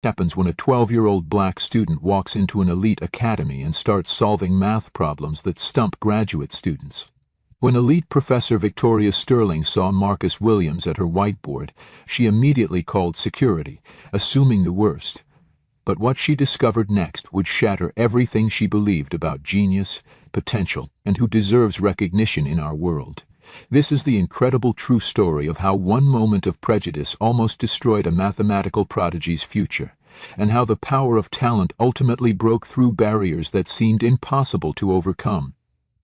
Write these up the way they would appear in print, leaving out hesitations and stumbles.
Happens when a 12-year-old black student walks into an elite academy and starts solving math problems that stump graduate students. When elite professor Victoria Sterling saw Marcus Williams at her whiteboard, she immediately called security, assuming the worst. But what she discovered next would shatter everything she believed about genius, potential, and who deserves recognition in our world. This is the incredible true story of how one moment of prejudice almost destroyed a mathematical prodigy's future, and how the power of talent ultimately broke through barriers that seemed impossible to overcome.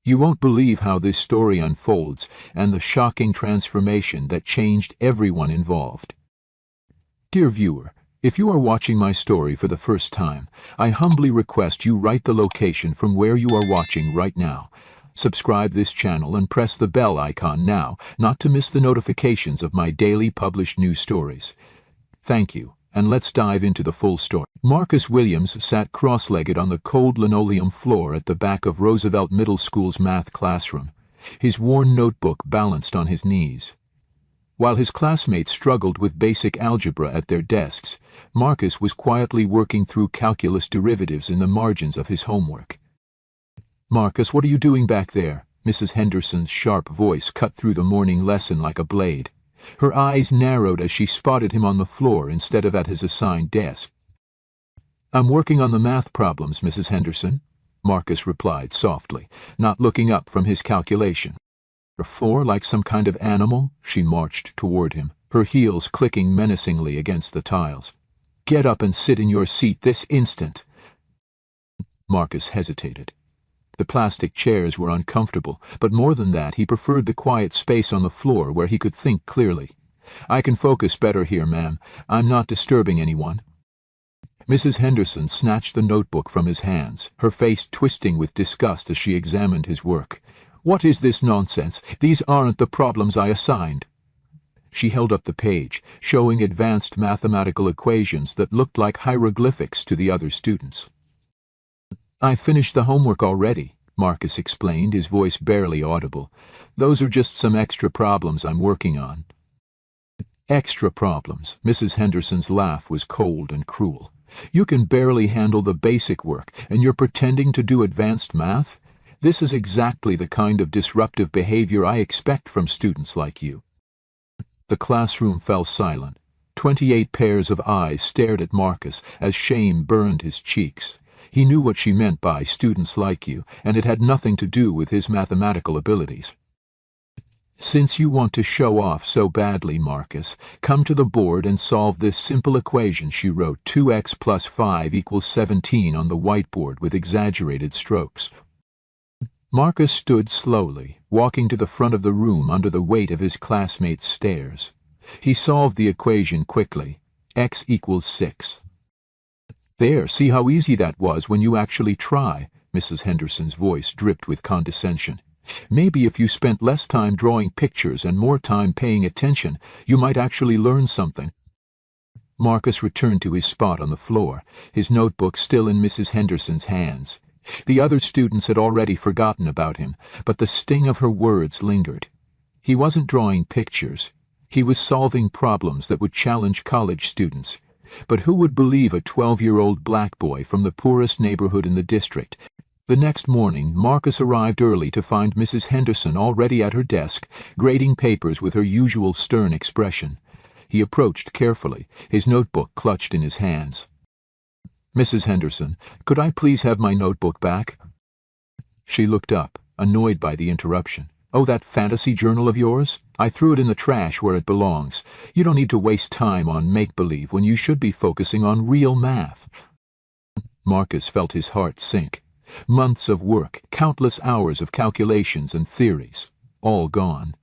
You won't believe how this story unfolds and the shocking transformation that changed everyone involved. Dear viewer, if you are watching my story for the first time, I humbly request you write the location from where you are watching right now. Subscribe this channel and press the bell icon now, not to miss the notifications of my daily published news stories. Thank you, and let's dive into the full story. Marcus Williams sat cross-legged on the cold linoleum floor at the back of Roosevelt Middle School's math classroom, his worn notebook balanced on his knees. While his classmates struggled with basic algebra at their desks, Marcus was quietly working through calculus derivatives in the margins of his homework. "Marcus, what are you doing back there?" Mrs. Henderson's sharp voice cut through the morning lesson like a blade. Her eyes narrowed as she spotted him on the floor instead of at his assigned desk. "I'm working on the math problems, Mrs. Henderson," Marcus replied softly, not looking up from his calculation. "4 like some kind of animal?" She marched toward him, her heels clicking menacingly against the tiles. "Get up and sit in your seat this instant." Marcus hesitated. The plastic chairs were uncomfortable, but more than that, he preferred the quiet space on the floor where he could think clearly. "I can focus better here, ma'am. I'm not disturbing anyone." Mrs. Henderson snatched the notebook from his hands, her face twisting with disgust as she examined his work. "What is this nonsense? These aren't the problems I assigned." She held up the page, showing advanced mathematical equations that looked like hieroglyphics to the other students. "I finished the homework already," Marcus explained, his voice barely audible. "Those are just some extra problems I'm working on." "Extra problems?" Mrs. Henderson's laugh was cold and cruel. "You can barely handle the basic work, and you're pretending to do advanced math? This is exactly the kind of disruptive behavior I expect from students like you." The classroom fell silent. 28 pairs of eyes stared at Marcus as shame burned his cheeks. He knew what she meant by students like you, and it had nothing to do with his mathematical abilities. "Since you want to show off so badly, Marcus, come to the board and solve this simple equation," she wrote 2x plus 5 equals 17 on the whiteboard with exaggerated strokes. Marcus stood slowly, walking to the front of the room under the weight of his classmates' stares. He solved the equation quickly. X equals 6. "There, see how easy that was when you actually try," Mrs. Henderson's voice dripped with condescension. "Maybe if you spent less time drawing pictures and more time paying attention, you might actually learn something." Marcus returned to his spot on the floor, his notebook still in Mrs. Henderson's hands. The other students had already forgotten about him, but the sting of her words lingered. He wasn't drawing pictures. He was solving problems that would challenge college students. But who would believe a 12-year-old black boy from the poorest neighborhood in the district? The next morning, Marcus arrived early to find Mrs. Henderson already at her desk, grading papers with her usual stern expression. He approached carefully, his notebook clutched in his hands. "Mrs. Henderson, could I please have my notebook back?" She looked up, annoyed by the interruption. "Oh, that fantasy journal of yours? I threw it in the trash where it belongs. You don't need to waste time on make-believe when you should be focusing on real math." Marcus felt his heart sink. Months of work, countless hours of calculations and theories, all gone.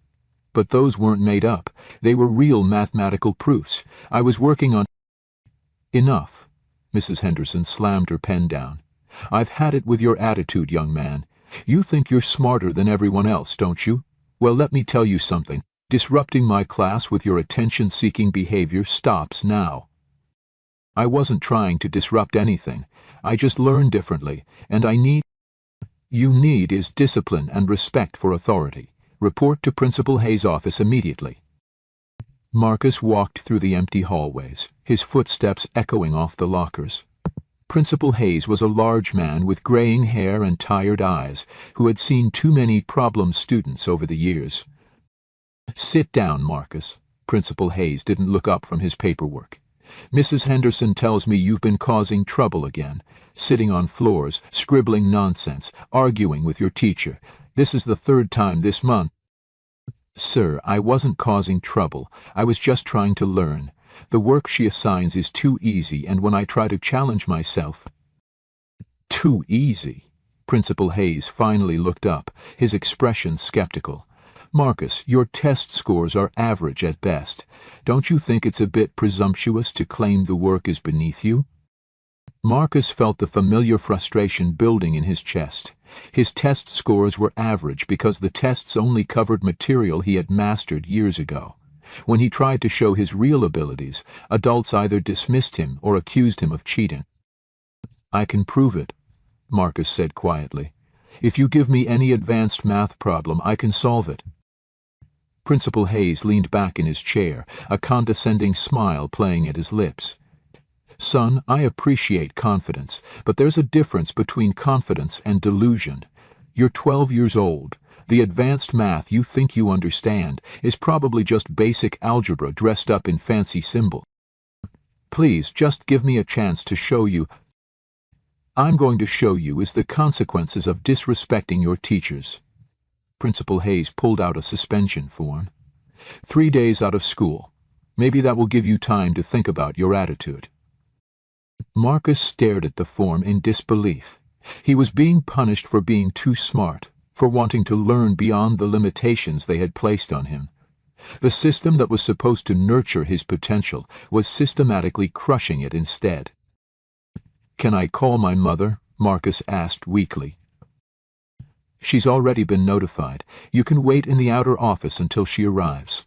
But those weren't made up. They were real mathematical proofs. I was working on... "Enough." Mrs. Henderson slammed her pen down. "I've had it with your attitude, young man. You think you're smarter than everyone else, don't you? Well, let me tell you something. Disrupting my class with your attention-seeking behavior stops now." "I wasn't trying to disrupt anything. I just learn differently, and you need is discipline and respect for authority. Report to Principal Hayes' office immediately." Marcus walked through the empty hallways, his footsteps echoing off the lockers. Principal Hayes was a large man with graying hair and tired eyes, who had seen too many problem students over the years. "Sit down, Marcus." Principal Hayes didn't look up from his paperwork. "Mrs. Henderson tells me you've been causing trouble again, sitting on floors, scribbling nonsense, arguing with your teacher. This is the third time this month." "Sir, I wasn't causing trouble. I was just trying to learn. The work she assigns is too easy, and when I try to challenge myself—" "Too easy?" Principal Hayes finally looked up, his expression skeptical. "Marcus, your test scores are average at best. Don't you think it's a bit presumptuous to claim the work is beneath you?" Marcus felt the familiar frustration building in his chest. His test scores were average because the tests only covered material he had mastered years ago. When he tried to show his real abilities, adults either dismissed him or accused him of cheating. "I can prove it," Marcus said quietly. "If you give me any advanced math problem, I can solve it." Principal Hayes leaned back in his chair, a condescending smile playing at his lips. "Son, I appreciate confidence, but there's a difference between confidence and delusion. You're 12 years old. The advanced math you think you understand is probably just basic algebra dressed up in fancy symbols. Please, just give me a chance to show you. I'm going to show you is the consequences of disrespecting your teachers." Principal Hayes pulled out a suspension form. 3 days out of school. Maybe that will give you time to think about your attitude." Marcus stared at the form in disbelief. He was being punished for being too smart, for wanting to learn beyond the limitations they had placed on him. The system that was supposed to nurture his potential was systematically crushing it instead. "Can I call my mother?" Marcus asked weakly. "She's already been notified. You can wait in the outer office until she arrives."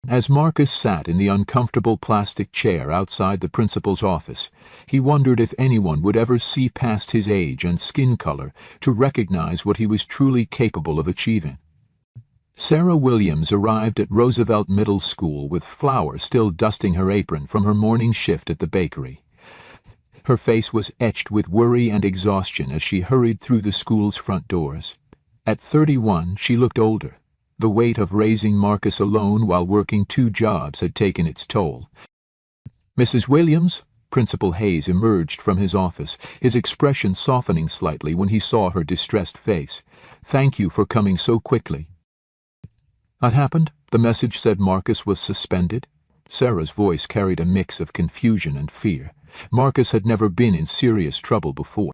As Marcus sat in the uncomfortable plastic chair outside the principal's office, he wondered if anyone would ever see past his age and skin color to recognize what he was truly capable of achieving. Sarah Williams arrived at Roosevelt Middle School with flour still dusting her apron from her morning shift at the bakery. Her face was etched with worry and exhaustion as she hurried through the school's front doors. At 31, she looked older. The weight of raising Marcus alone while working 2 jobs had taken its toll. "Mrs. Williams?" Principal Hayes emerged from his office, his expression softening slightly when he saw her distressed face. "Thank you for coming so quickly." "What happened?" The message said Marcus was suspended. Sarah's voice carried a mix of confusion and fear. Marcus had never been in serious trouble before.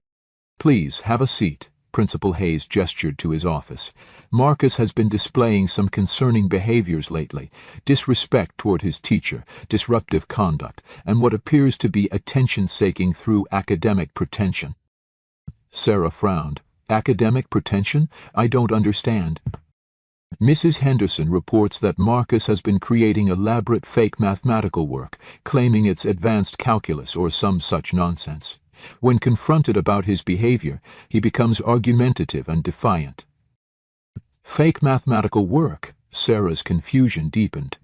"Please, have a seat." Principal Hayes gestured to his office. "Marcus has been displaying some concerning behaviors lately, disrespect toward his teacher, disruptive conduct, and what appears to be attention-seeking through academic pretension." Sarah frowned. "Academic pretension? I don't understand." "Mrs. Henderson reports that Marcus has been creating elaborate fake mathematical work, claiming it's advanced calculus or some such nonsense. When confronted about his behavior, he becomes argumentative and defiant." Fake mathematical work? Sarah's confusion deepened.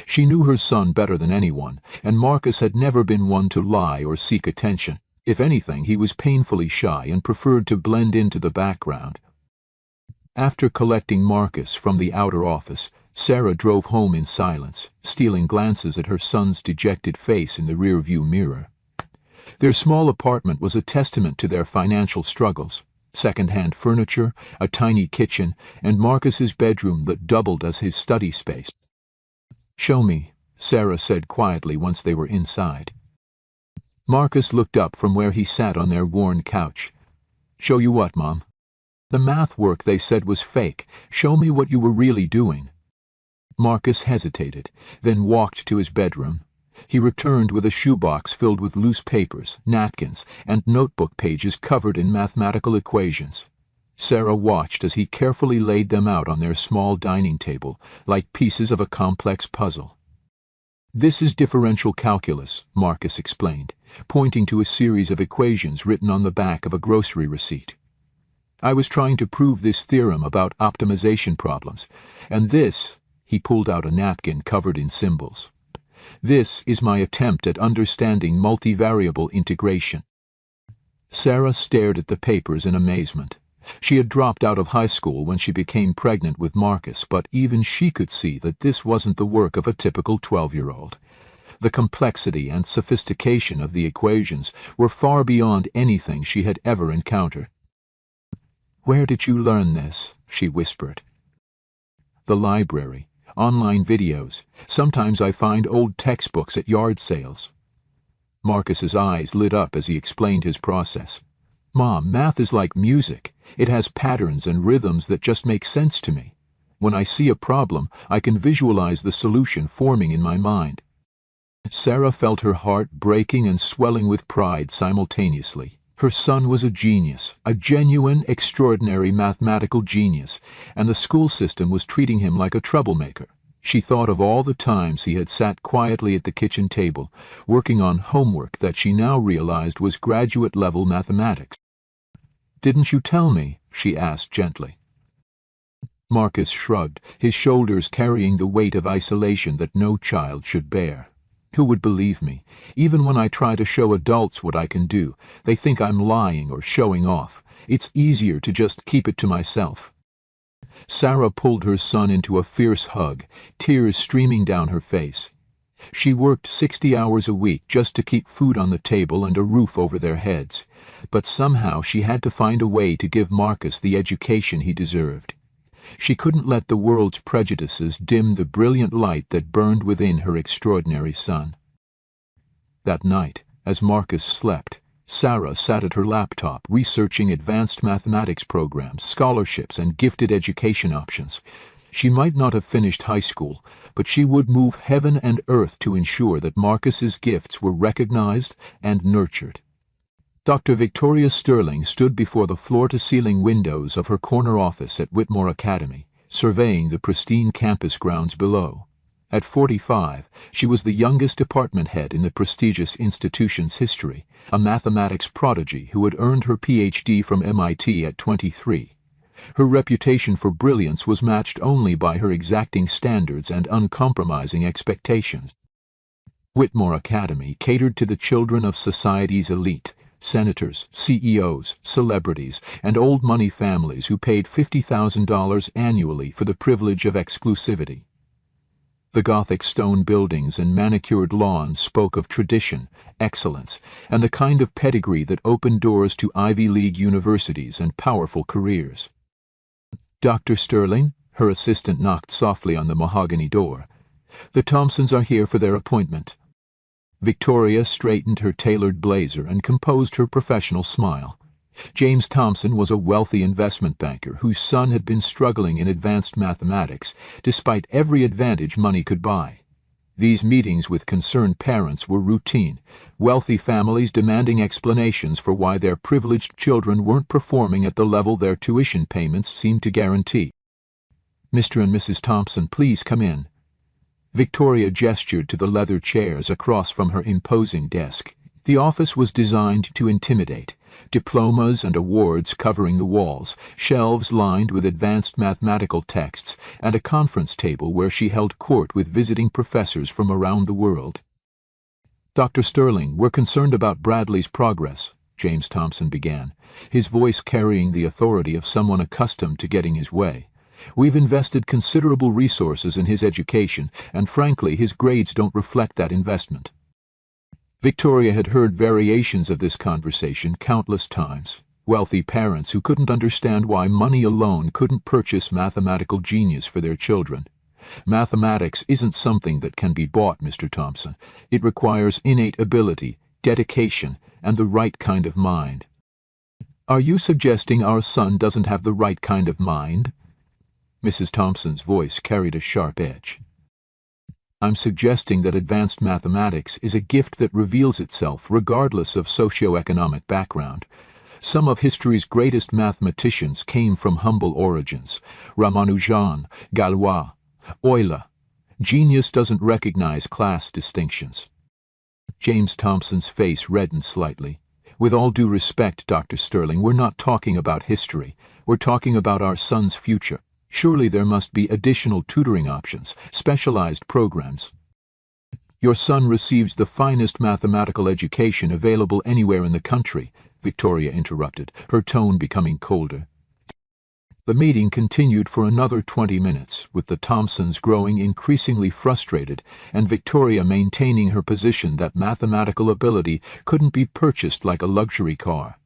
She knew her son better than anyone, and Marcus had never been one to lie or seek attention. If anything, he was painfully shy and preferred to blend into the background. After collecting Marcus from the outer office, Sarah drove home in silence, stealing glances at her son's dejected face in the rearview mirror. Their small apartment was a testament to their financial struggles. Second-hand furniture, a tiny kitchen, and Marcus's bedroom that doubled as his study space. "Show me," Sarah said quietly once they were inside. Marcus looked up from where he sat on their worn couch. "Show you what, Mom?" "The math work they said was fake. Show me what you were really doing." Marcus hesitated, then walked to his bedroom. He returned with a shoebox filled with loose papers, napkins, and notebook pages covered in mathematical equations. Sarah watched as he carefully laid them out on their small dining table, like pieces of a complex puzzle. "This is differential calculus," Marcus explained, pointing to a series of equations written on the back of a grocery receipt. "I was trying to prove this theorem about optimization problems, and this He pulled out a napkin covered in symbols. "This is my attempt at understanding multivariable integration." Sarah stared at the papers in amazement. She had dropped out of high school when she became pregnant with Marcus, but even she could see that this wasn't the work of a typical 12-year-old. The complexity and sophistication of the equations were far beyond anything she had ever encountered. "Where did you learn this?" she whispered. "The library. Online videos. Sometimes I find old textbooks at yard sales." Marcus's eyes lit up as he explained his process. "Mom, math is like music. It has patterns and rhythms that just make sense to me. When I see a problem, I can visualize the solution forming in my mind." Sarah felt her heart breaking and swelling with pride simultaneously. Her son was a genius, a genuine, extraordinary mathematical genius, and the school system was treating him like a troublemaker. She thought of all the times he had sat quietly at the kitchen table, working on homework that she now realized was graduate-level mathematics. "Didn't you tell me?" she asked gently. Marcus shrugged, his shoulders carrying the weight of isolation that no child should bear. "Who would believe me? Even when I try to show adults what I can do, they think I'm lying or showing off. It's easier to just keep it to myself." Sarah pulled her son into a fierce hug, tears streaming down her face. She worked 60 hours a week just to keep food on the table and a roof over their heads, but somehow she had to find a way to give Marcus the education he deserved. She couldn't let the world's prejudices dim the brilliant light that burned within her extraordinary son. That night, as Marcus slept, Sarah sat at her laptop researching advanced mathematics programs, scholarships, and gifted education options. She might not have finished high school, but she would move heaven and earth to ensure that Marcus's gifts were recognized and nurtured. Dr. Victoria Sterling stood before the floor-to-ceiling windows of her corner office at Whitmore Academy, surveying the pristine campus grounds below. At 45, she was the youngest department head in the prestigious institution's history, a mathematics prodigy who had earned her Ph.D. from MIT at 23. Her reputation for brilliance was matched only by her exacting standards and uncompromising expectations. Whitmore Academy catered to the children of society's elite, senators, CEOs, celebrities, and old money families who paid $50,000 annually for the privilege of exclusivity. The Gothic stone buildings and manicured lawns spoke of tradition, excellence, and the kind of pedigree that opened doors to Ivy League universities and powerful careers. "Dr. Sterling," her assistant knocked softly on the mahogany door. "The Thompsons are here for their appointment." Victoria straightened her tailored blazer and composed her professional smile. James Thompson was a wealthy investment banker whose son had been struggling in advanced mathematics, despite every advantage money could buy. These meetings with concerned parents were routine, wealthy families demanding explanations for why their privileged children weren't performing at the level their tuition payments seemed to guarantee. "Mr. and Mrs. Thompson, please come in." Victoria gestured to the leather chairs across from her imposing desk. The office was designed to intimidate. Diplomas and awards covering the walls, shelves lined with advanced mathematical texts, and a conference table where she held court with visiting professors from around the world. "Dr. Sterling, we're concerned about Bradley's progress," James Thompson began, his voice carrying the authority of someone accustomed to getting his way. "We've invested considerable resources in his education, and frankly, his grades don't reflect that investment." Victoria had heard variations of this conversation countless times. Wealthy parents who couldn't understand why money alone couldn't purchase mathematical genius for their children. "Mathematics isn't something that can be bought, Mr. Thompson. It requires innate ability, dedication, and the right kind of mind." "Are you suggesting our son doesn't have the right kind of mind?" Mrs. Thompson's voice carried a sharp edge. "I'm suggesting that advanced mathematics is a gift that reveals itself regardless of socioeconomic background. Some of history's greatest mathematicians came from humble origins. Ramanujan, Galois, Euler. Genius doesn't recognize class distinctions." James Thompson's face reddened slightly. "With all due respect, Dr. Sterling, we're not talking about history. We're talking about our son's future." Surely there must be additional tutoring options, specialized programs. Your son receives the finest mathematical education available anywhere in the country, Victoria interrupted, her tone becoming colder. The meeting continued for another 20 minutes, with the Thompsons growing increasingly frustrated and Victoria maintaining her position that mathematical ability couldn't be purchased like a luxury car.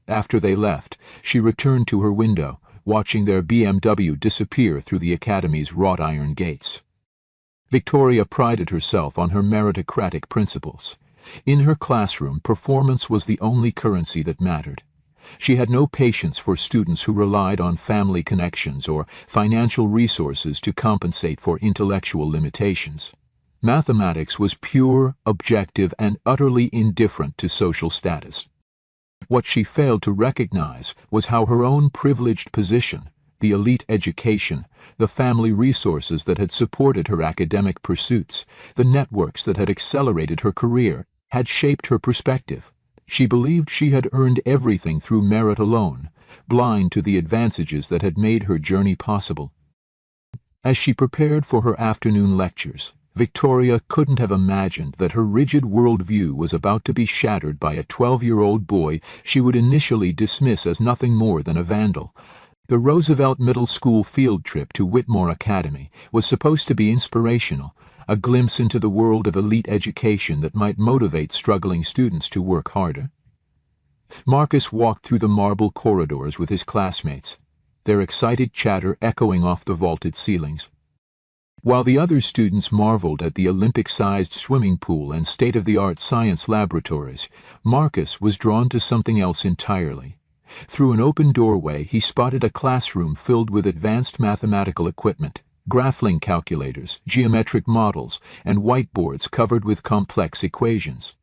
After they left, she returned to her window, watching their BMW disappear through the academy's wrought iron gates. Victoria prided herself on her meritocratic principles. In her classroom, performance was the only currency that mattered. She had no patience for students who relied on family connections or financial resources to compensate for intellectual limitations. Mathematics was pure, objective, and utterly indifferent to social status. What she failed to recognize was how her own privileged position, the elite education, the family resources that had supported her academic pursuits, the networks that had accelerated her career, had shaped her perspective. She believed she had earned everything through merit alone, blind to the advantages that had made her journey possible. As she prepared for her afternoon lectures, Victoria couldn't have imagined that her rigid worldview was about to be shattered by a 12-year-old boy she would initially dismiss as nothing more than a vandal. The Roosevelt Middle School field trip to Whitmore Academy was supposed to be inspirational, a glimpse into the world of elite education that might motivate struggling students to work harder. Marcus walked through the marble corridors with his classmates, their excited chatter echoing off the vaulted ceilings. While the other students marveled at the Olympic-sized swimming pool and state-of-the-art science laboratories, Marcus was drawn to something else entirely. Through an open doorway, he spotted a classroom filled with advanced mathematical equipment, graphling calculators, geometric models, and whiteboards covered with complex equations.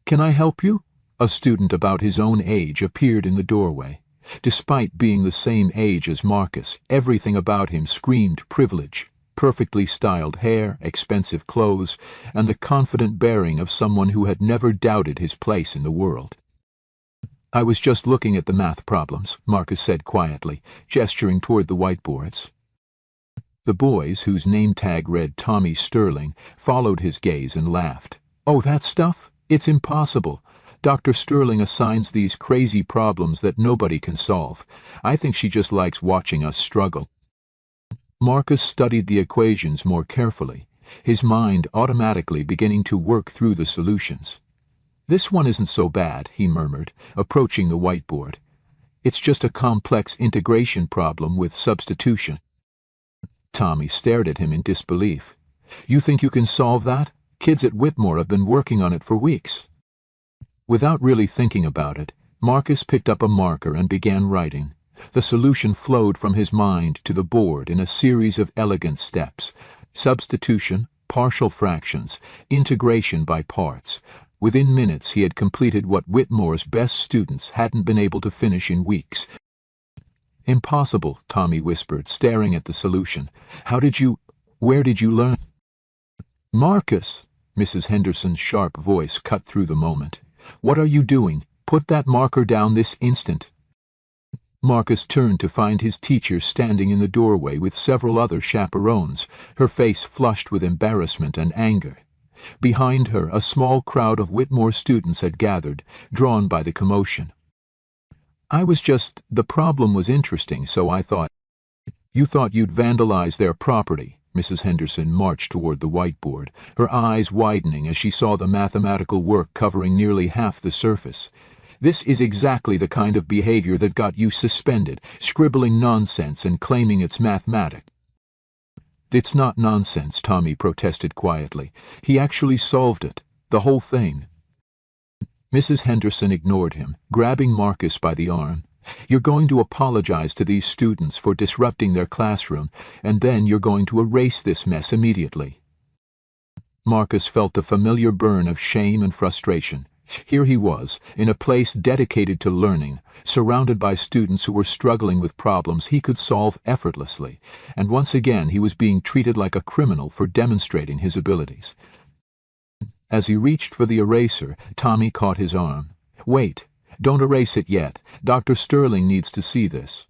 "Can I help you?" A student about his own age appeared in the doorway. Despite being the same age as Marcus, everything about him screamed privilege. Perfectly styled hair, expensive clothes, and the confident bearing of someone who had never doubted his place in the world. "I was just looking at the math problems," Marcus said quietly, gesturing toward the whiteboards. The boys, whose name tag read Tommy Sterling, followed his gaze and laughed. "Oh, that stuff? It's impossible. Dr. Sterling assigns these crazy problems that nobody can solve. I think she just likes watching us struggle." Marcus studied the equations more carefully, his mind automatically beginning to work through the solutions. "This one isn't so bad," he murmured, approaching the whiteboard. "It's just a complex integration problem with substitution." Tommy stared at him in disbelief. "You think you can solve that? Kids at Whitmore have been working on it for weeks." Without really thinking about it, Marcus picked up a marker and began writing. The solution flowed from his mind to the board in a series of elegant steps: substitution, partial fractions, integration by parts. Within minutes he had completed what Whitmore's best students hadn't been able to finish in weeks. "Impossible," Tommy whispered, staring at the solution. Where did you learn?" "Marcus!" Mrs. Henderson's sharp voice cut through the moment. "What are you doing? Put that marker down this instant." Marcus turned to find his teacher standing in the doorway with several other chaperones, her face flushed with embarrassment and anger. Behind her, a small crowd of Whitmore students had gathered, drawn by the commotion. The problem was interesting, so I thought." "You thought you'd vandalize their property." Mrs. Henderson marched toward the whiteboard, her eyes widening as she saw the mathematical work covering nearly half the surface. "This is exactly the kind of behavior that got you suspended, scribbling nonsense and claiming it's mathematics." "It's not nonsense," Tommy protested quietly. "He actually solved it, the whole thing." Mrs. Henderson ignored him, grabbing Marcus by the arm. "You're going to apologize to these students for disrupting their classroom, and then you're going to erase this mess immediately." Marcus felt a familiar burn of shame and frustration. Here he was, in a place dedicated to learning, surrounded by students who were struggling with problems he could solve effortlessly, and once again he was being treated like a criminal for demonstrating his abilities. As he reached for the eraser, Tommy caught his arm. "Wait, don't erase it yet. Dr. Sterling needs to see this."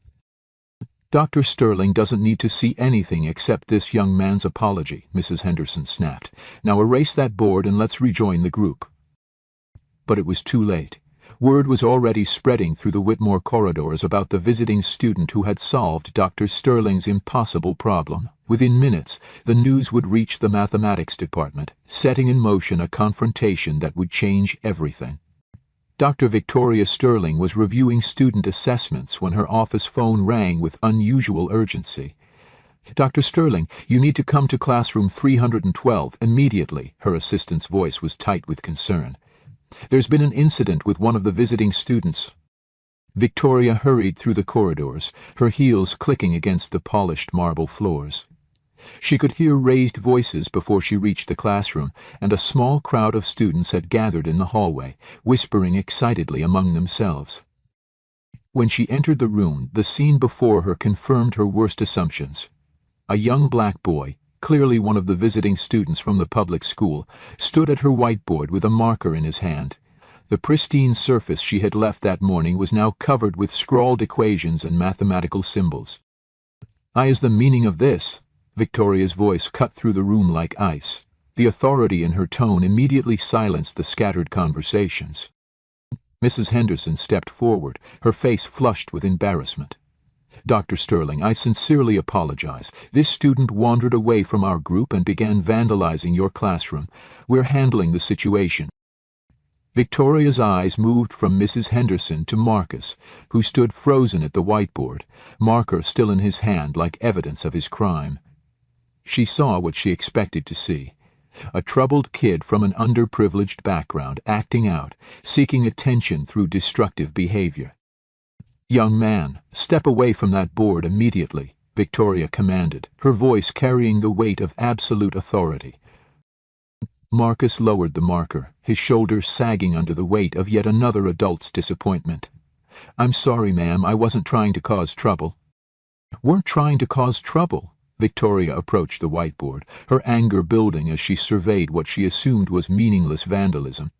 Dr. Sterling doesn't need to see anything except this young man's apology, Mrs. Henderson snapped. Now erase that board and let's rejoin the group. But it was too late. Word was already spreading through the Whitmore corridors about the visiting student who had solved Dr. Sterling's impossible problem. Within minutes, the news would reach the mathematics department, setting in motion a confrontation that would change everything. Dr. Victoria Sterling was reviewing student assessments when her office phone rang with unusual urgency. "Dr. Sterling, you need to come to classroom 312 immediately," her assistant's voice was tight with concern. "There's been an incident with one of the visiting students." Victoria hurried through the corridors, her heels clicking against the polished marble floors. She could hear raised voices before she reached the classroom, and a small crowd of students had gathered in the hallway, whispering excitedly among themselves. When she entered the room, the scene before her confirmed her worst assumptions. A young black boy, clearly one of the visiting students from the public school, stood at her whiteboard with a marker in his hand. The pristine surface she had left that morning was now covered with scrawled equations and mathematical symbols. "I is the meaning of this." Victoria's voice cut through the room like ice. The authority in her tone immediately silenced the scattered conversations. Mrs. Henderson stepped forward, her face flushed with embarrassment. "Dr. Sterling, I sincerely apologize. This student wandered away from our group and began vandalizing your classroom. We're handling the situation." Victoria's eyes moved from Mrs. Henderson to Marcus, who stood frozen at the whiteboard, marker still in his hand like evidence of his crime. She saw what she expected to see. A troubled kid from an underprivileged background acting out, seeking attention through destructive behavior. "Young man, step away from that board immediately," Victoria commanded, her voice carrying the weight of absolute authority. Marcus lowered the marker, his shoulders sagging under the weight of yet another adult's disappointment. "I'm sorry, ma'am, I wasn't trying to cause trouble." "Weren't trying to cause trouble?" Victoria approached the whiteboard, her anger building as she surveyed what she assumed was meaningless vandalism.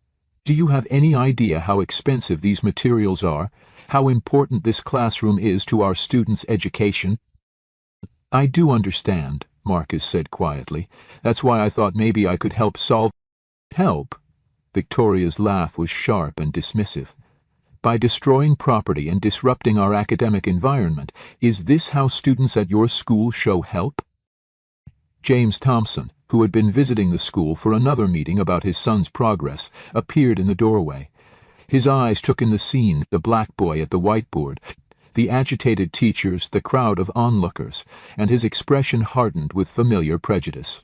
"Do you have any idea how expensive these materials are? How important this classroom is to our students' education?" "I do understand," Marcus said quietly. "That's why I thought maybe I could help solve—" "Help?" Victoria's laugh was sharp and dismissive. "By destroying property and disrupting our academic environment, is this how students at your school show help?" James Thompson, who had been visiting the school for another meeting about his son's progress, appeared in the doorway. His eyes took in the scene, the black boy at the whiteboard, the agitated teachers, the crowd of onlookers, and his expression hardened with familiar prejudice.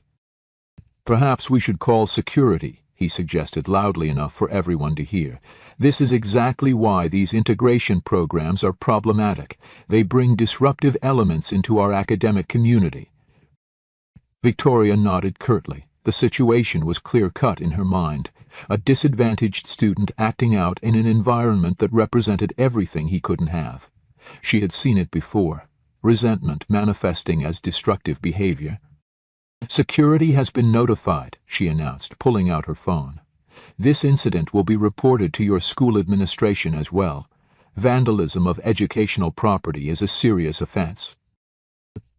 "Perhaps we should call security," he suggested loudly enough for everyone to hear. "This is exactly why these integration programs are problematic. They bring disruptive elements into our academic community." Victoria nodded curtly. The situation was clear-cut in her mind. A disadvantaged student acting out in an environment that represented everything he couldn't have. She had seen it before. Resentment manifesting as destructive behavior. "Security has been notified," she announced, pulling out her phone. "This incident will be reported to your school administration as well. Vandalism of educational property is a serious offense."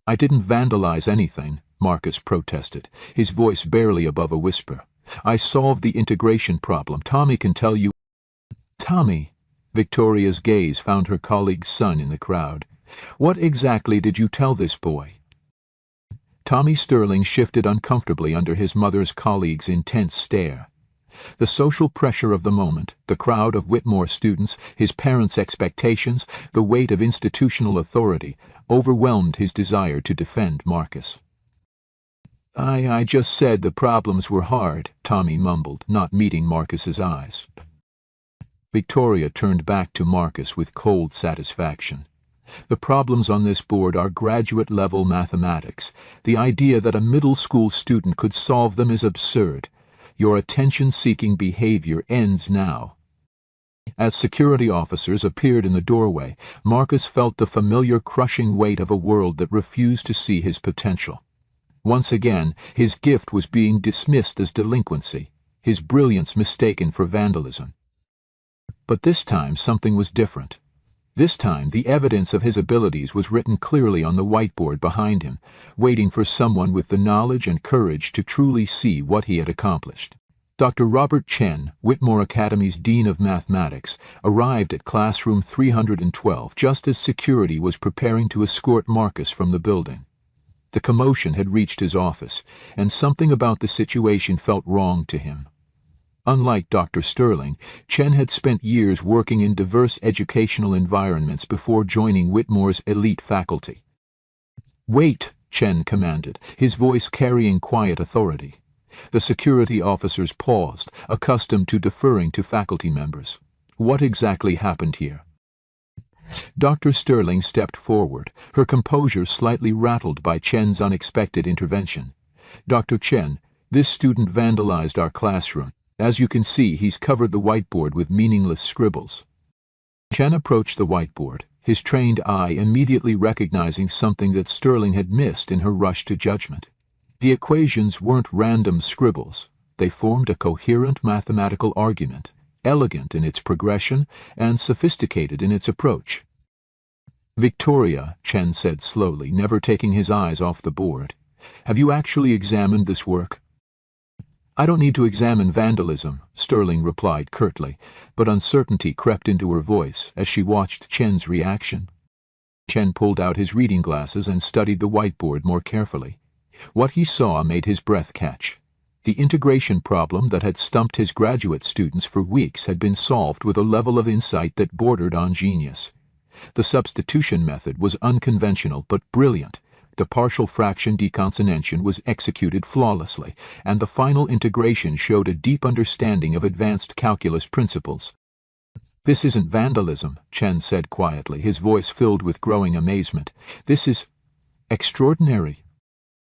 "I didn't vandalize anything," Marcus protested, his voice barely above a whisper. "I solved the integration problem. Tommy can tell you—" "Tommy?" Victoria's gaze found her colleague's son in the crowd. "What exactly did you tell this boy?" Tommy Sterling shifted uncomfortably under his mother's colleague's intense stare. The social pressure of the moment, the crowd of Whitmore students, his parents' expectations, the weight of institutional authority, overwhelmed his desire to defend Marcus. I just said the problems were hard," Tommy mumbled, not meeting Marcus's eyes. Victoria turned back to Marcus with cold satisfaction. "The problems on this board are graduate-level mathematics. The idea that a middle school student could solve them is absurd. Your attention-seeking behavior ends now." As security officers appeared in the doorway, Marcus felt the familiar crushing weight of a world that refused to see his potential. Once again, his gift was being dismissed as delinquency, his brilliance mistaken for vandalism. But this time something was different. This time, the evidence of his abilities was written clearly on the whiteboard behind him, waiting for someone with the knowledge and courage to truly see what he had accomplished. Dr. Robert Chen, Whitmore Academy's Dean of Mathematics, arrived at classroom 312 just as security was preparing to escort Marcus from the building. The commotion had reached his office, and something about the situation felt wrong to him. Unlike Dr. Sterling, Chen had spent years working in diverse educational environments before joining Whitmore's elite faculty. "Wait," Chen commanded, his voice carrying quiet authority. The security officers paused, accustomed to deferring to faculty members. What exactly happened here? Dr. Sterling stepped forward, her composure slightly rattled by Chen's unexpected intervention. "Dr. Chen, this student vandalized our classroom. As you can see, he's covered the whiteboard with meaningless scribbles." Chen approached the whiteboard, his trained eye immediately recognizing something that Sterling had missed in her rush to judgment. The equations weren't random scribbles. They formed a coherent mathematical argument, elegant in its progression and sophisticated in its approach. "Victoria," Chen said slowly, never taking his eyes off the board, "have you actually examined this work?" "I don't need to examine vandalism," Sterling replied curtly, but uncertainty crept into her voice as she watched Chen's reaction. Chen pulled out his reading glasses and studied the whiteboard more carefully. What he saw made his breath catch. The integration problem that had stumped his graduate students for weeks had been solved with a level of insight that bordered on genius. The substitution method was unconventional but brilliant. The partial fraction deconsonantion was executed flawlessly, and the final integration showed a deep understanding of advanced calculus principles. "This isn't vandalism," Chen said quietly, his voice filled with growing amazement. "This is extraordinary."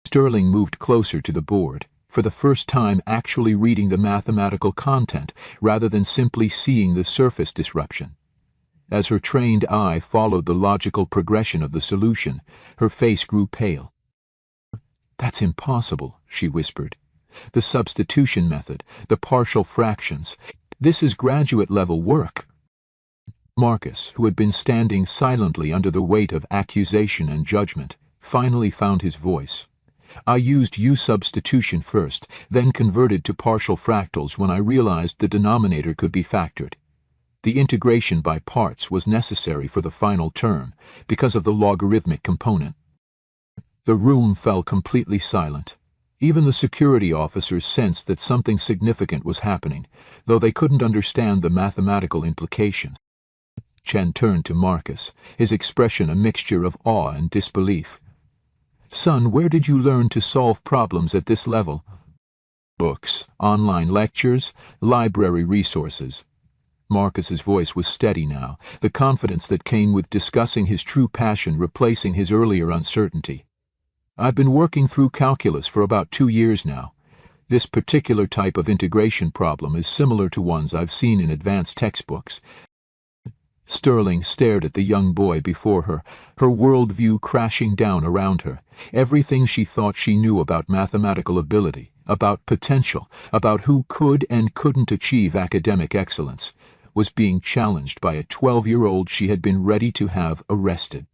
Sterling moved closer to the board, for the first time actually reading the mathematical content rather than simply seeing the surface disruption. As her trained eye followed the logical progression of the solution, her face grew pale. "That's impossible," she whispered. "The substitution method, the partial fractions, this is graduate-level work." Marcus, who had been standing silently under the weight of accusation and judgment, finally found his voice. "I used U substitution first, then converted to partial fractals when I realized the denominator could be factored. The integration by parts was necessary for the final term, because of the logarithmic component." The room fell completely silent. Even the security officers sensed that something significant was happening, though they couldn't understand the mathematical implications. Chen turned to Marcus, his expression a mixture of awe and disbelief. "Son, where did you learn to solve problems at this level?" "Books, online lectures, library resources." Marcus's voice was steady now, the confidence that came with discussing his true passion replacing his earlier uncertainty. "I've been working through calculus for about 2 years now. This particular type of integration problem is similar to ones I've seen in advanced textbooks." Sterling stared at the young boy before her, her worldview crashing down around her. Everything she thought she knew about mathematical ability, about potential, about who could and couldn't achieve academic excellence, was being challenged by a 12-year-old she had been ready to have arrested.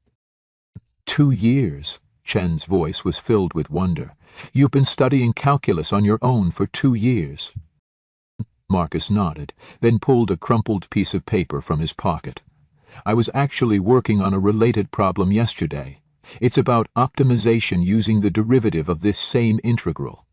2 years, Chen's voice was filled with wonder. "You've been studying calculus on your own for 2 years." Marcus nodded, then pulled a crumpled piece of paper from his pocket. "I was actually working on a related problem yesterday. It's about optimization using the derivative of this same integral."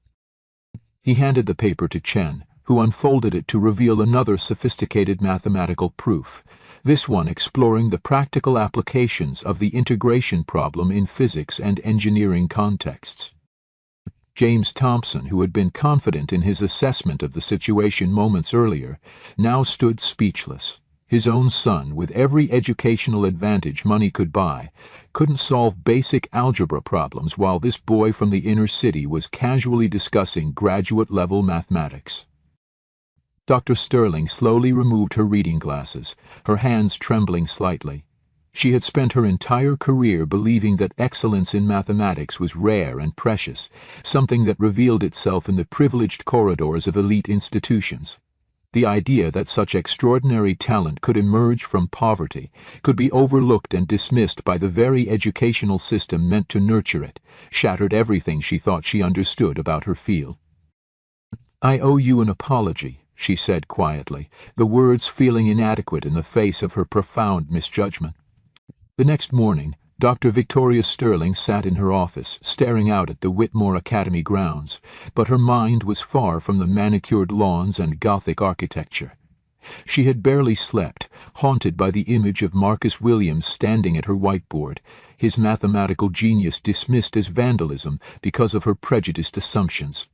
He handed the paper to Chen, who unfolded it to reveal another sophisticated mathematical proof, this one exploring the practical applications of the integration problem in physics and engineering contexts. James Thompson, who had been confident in his assessment of the situation moments earlier, now stood speechless. His own son, with every educational advantage money could buy, couldn't solve basic algebra problems while this boy from the inner city was casually discussing graduate-level mathematics. Dr. Sterling slowly removed her reading glasses, her hands trembling slightly. She had spent her entire career believing that excellence in mathematics was rare and precious, something that revealed itself in the privileged corridors of elite institutions. The idea that such extraordinary talent could emerge from poverty, could be overlooked and dismissed by the very educational system meant to nurture it, shattered everything she thought she understood about her field. "I owe you an apology," she said quietly, the words feeling inadequate in the face of her profound misjudgment. The next morning, Dr. Victoria Sterling sat in her office, staring out at the Whitmore Academy grounds, but her mind was far from the manicured lawns and Gothic architecture. She had barely slept, haunted by the image of Marcus Williams standing at her whiteboard, his mathematical genius dismissed as vandalism because of her prejudiced assumptions.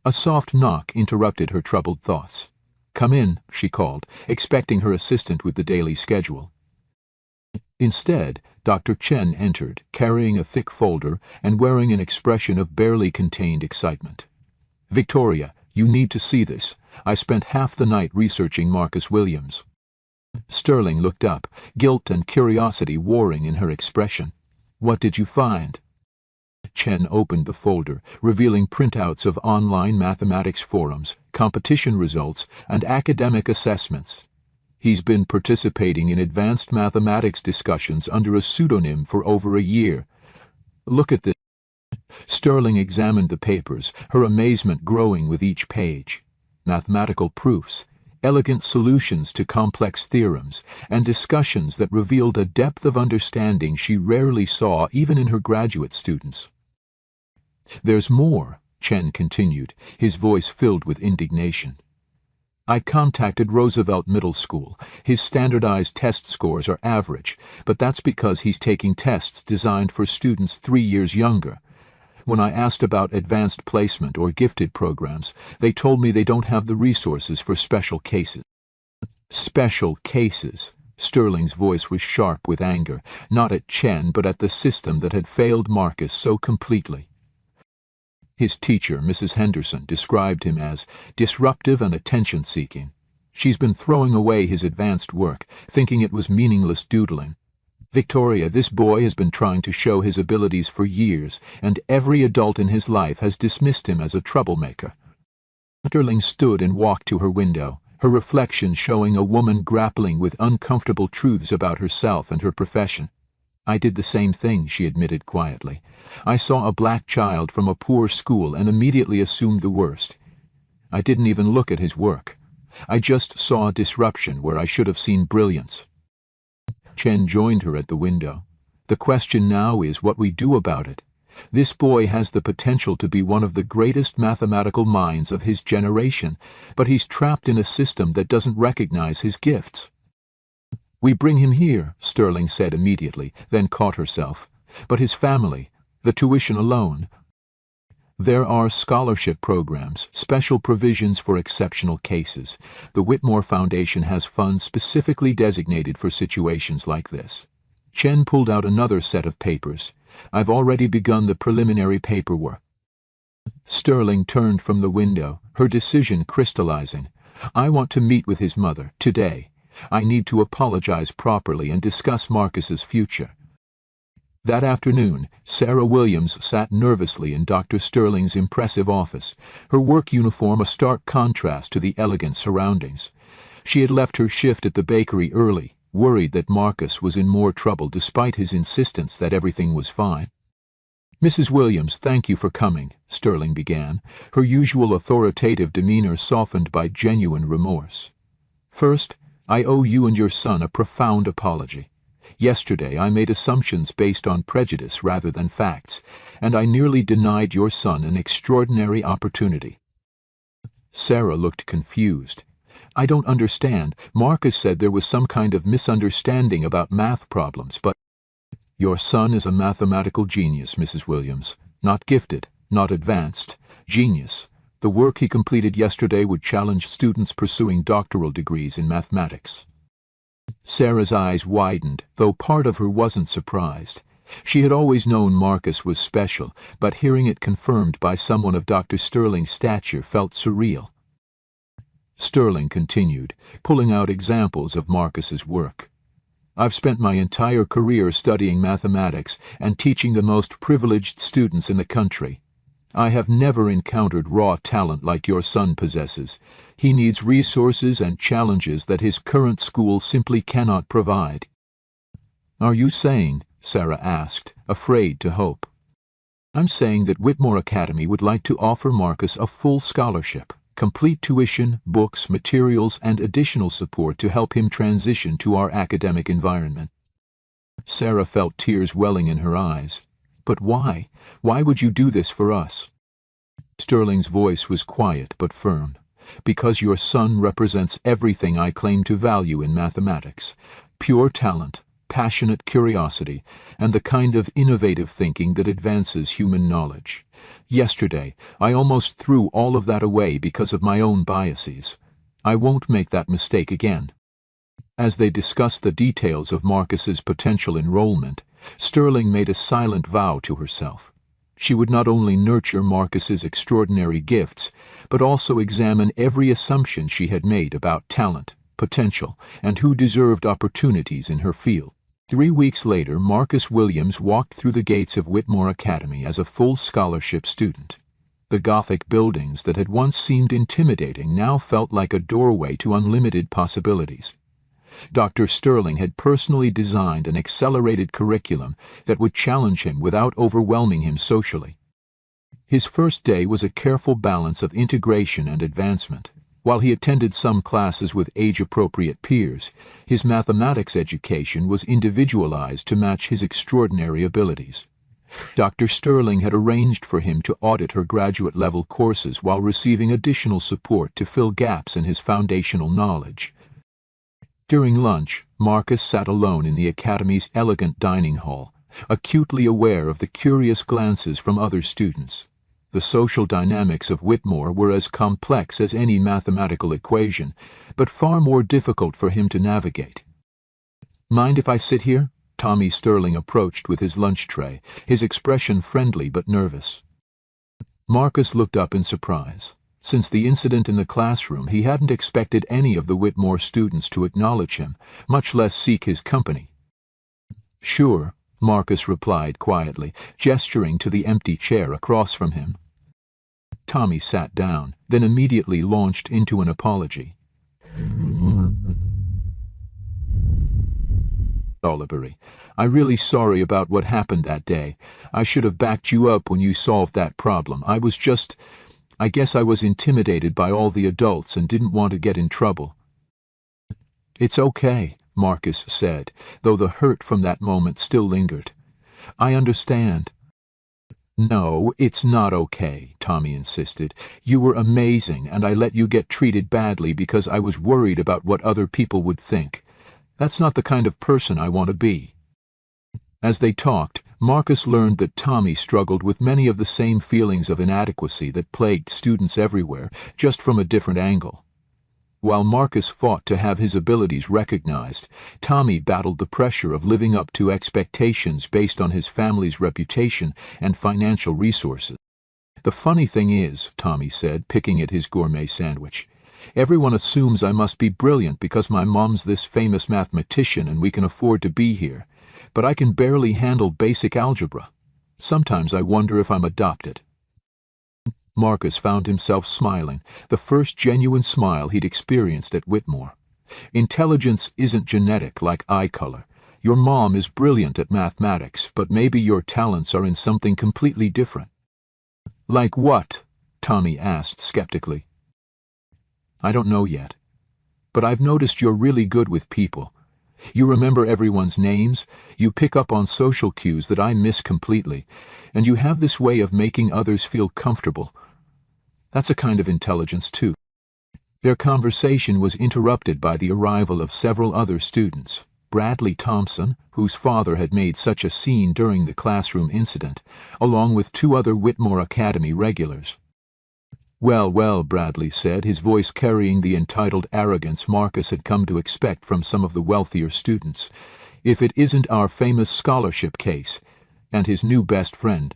A soft knock interrupted her troubled thoughts. "Come in," she called, expecting her assistant with the daily schedule. Instead, Dr. Chen entered, carrying a thick folder and wearing an expression of barely contained excitement. "Victoria, you need to see this. I spent half the night researching Marcus Williams." Sterling looked up, guilt and curiosity warring in her expression. "What did you find?" Chen opened the folder, revealing printouts of online mathematics forums, competition results, and academic assessments. "He's been participating in advanced mathematics discussions under a pseudonym for over a year. Look at this." Sterling examined the papers, her amazement growing with each page. Mathematical proofs, elegant solutions to complex theorems, and discussions that revealed a depth of understanding she rarely saw even in her graduate students. "There's more," Chen continued, his voice filled with indignation. "I contacted Roosevelt Middle School. His standardized test scores are average, but that's because he's taking tests designed for students 3 years younger. When I asked about advanced placement or gifted programs, they told me they don't have the resources for special cases." Special cases. Sterling's voice was sharp with anger, not at Chen but at the system that had failed Marcus so completely. His teacher, Mrs. Henderson, described him as disruptive and attention-seeking. She's been throwing away his advanced work, thinking it was meaningless doodling. "Victoria, this boy has been trying to show his abilities for years, and every adult in his life has dismissed him as a troublemaker." Sterling stood and walked to her window, her reflection showing a woman grappling with uncomfortable truths about herself and her profession. "I did the same thing," she admitted quietly. "I saw a black child from a poor school and immediately assumed the worst. I didn't even look at his work. I just saw disruption where I should have seen brilliance." Chen joined her at the window. "The question now is what we do about it. This boy has the potential to be one of the greatest mathematical minds of his generation, but he's trapped in a system that doesn't recognize his gifts." "We bring him here," Sterling said immediately, then caught herself. "But his family, the tuition alone." "There are scholarship programs, special provisions for exceptional cases. The Whitmore Foundation has funds specifically designated for situations like this." Chen pulled out another set of papers. "I've already begun the preliminary paperwork." Sterling turned from the window, her decision crystallizing. "I want to meet with his mother, today. I need to apologize properly and discuss Marcus's future." That afternoon, Sarah Williams sat nervously in Dr. Sterling's impressive office, her work uniform a stark contrast to the elegant surroundings. She had left her shift at the bakery early, worried that Marcus was in more trouble despite his insistence that everything was fine. "Mrs. Williams, thank you for coming," Sterling began, her usual authoritative demeanor softened by genuine remorse. "First, I owe you and your son a profound apology. Yesterday I made assumptions based on prejudice rather than facts, and I nearly denied your son an extraordinary opportunity." Sarah looked confused. "I don't understand. Marcus said there was some kind of misunderstanding about math problems, but—" "Your son is a mathematical genius, Mrs. Williams. Not gifted, not advanced. Genius. The work he completed yesterday would challenge students pursuing doctoral degrees in mathematics." Sarah's eyes widened, though part of her wasn't surprised. She had always known Marcus was special, but hearing it confirmed by someone of Dr. Sterling's stature felt surreal. Sterling continued, pulling out examples of Marcus's work. "I've spent my entire career studying mathematics and teaching the most privileged students in the country. I have never encountered raw talent like your son possesses. He needs resources and challenges that his current school simply cannot provide." "Are you saying," Sarah asked, afraid to hope. "I'm saying that Whitmore Academy would like to offer Marcus a full scholarship, complete tuition, books, materials, and additional support to help him transition to our academic environment." Sarah felt tears welling in her eyes. "But why? Why would you do this for us?" Sterling's voice was quiet but firm. "Because your son represents everything I claim to value in mathematics: pure talent, passionate curiosity, and the kind of innovative thinking that advances human knowledge. Yesterday, I almost threw all of that away because of my own biases. I won't make that mistake again." As they discussed the details of Marcus's potential enrollment, Sterling made a silent vow to herself. She would not only nurture Marcus's extraordinary gifts, but also examine every assumption she had made about talent, potential, and who deserved opportunities in her field. 3 weeks later, Marcus Williams walked through the gates of Whitmore Academy as a full scholarship student. The Gothic buildings that had once seemed intimidating now felt like a doorway to unlimited possibilities. Dr. Sterling had personally designed an accelerated curriculum that would challenge him without overwhelming him socially. His first day was a careful balance of integration and advancement. While he attended some classes with age-appropriate peers, his mathematics education was individualized to match his extraordinary abilities. Dr. Sterling had arranged for him to audit her graduate-level courses while receiving additional support to fill gaps in his foundational knowledge. During lunch, Marcus sat alone in the Academy's elegant dining hall, acutely aware of the curious glances from other students. The social dynamics of Whitmore were as complex as any mathematical equation, but far more difficult for him to navigate. "Mind if I sit here?" Tommy Sterling approached with his lunch tray, his expression friendly but nervous. Marcus looked up in surprise. Since the incident in the classroom, he hadn't expected any of the Whitmore students to acknowledge him, much less seek his company. "Sure," Marcus replied quietly, gesturing to the empty chair across from him. Tommy sat down, then immediately launched into an apology. "Olivery, I'm really sorry about what happened that day. I should have backed you up when you solved that problem. I guess I was intimidated by all the adults and didn't want to get in trouble." "It's okay," Marcus said, though the hurt from that moment still lingered. "I understand." "No, it's not okay," Tommy insisted. "You were amazing, and I let you get treated badly because I was worried about what other people would think. That's not the kind of person I want to be." As they talked, Marcus learned that Tommy struggled with many of the same feelings of inadequacy that plagued students everywhere, just from a different angle. While Marcus fought to have his abilities recognized, Tommy battled the pressure of living up to expectations based on his family's reputation and financial resources. "The funny thing is," Tommy said, picking at his gourmet sandwich, "everyone assumes I must be brilliant because my mom's this famous mathematician and we can afford to be here. But I can barely handle basic algebra. Sometimes I wonder if I'm adopted." Marcus found himself smiling, the first genuine smile he'd experienced at Whitmore. "Intelligence isn't genetic like eye color. Your mom is brilliant at mathematics, but maybe your talents are in something completely different." "Like what?" Tommy asked skeptically. "I don't know yet. But I've noticed you're really good with people. You remember everyone's names, you pick up on social cues that I miss completely, and you have this way of making others feel comfortable. That's a kind of intelligence, too." Their conversation was interrupted by the arrival of several other students. Bradley Thompson, whose father had made such a scene during the classroom incident, along with 2 other Whitmore Academy regulars. "Well, well," Bradley said, his voice carrying the entitled arrogance Marcus had come to expect from some of the wealthier students. "If it isn't our famous scholarship case," and his new best friend.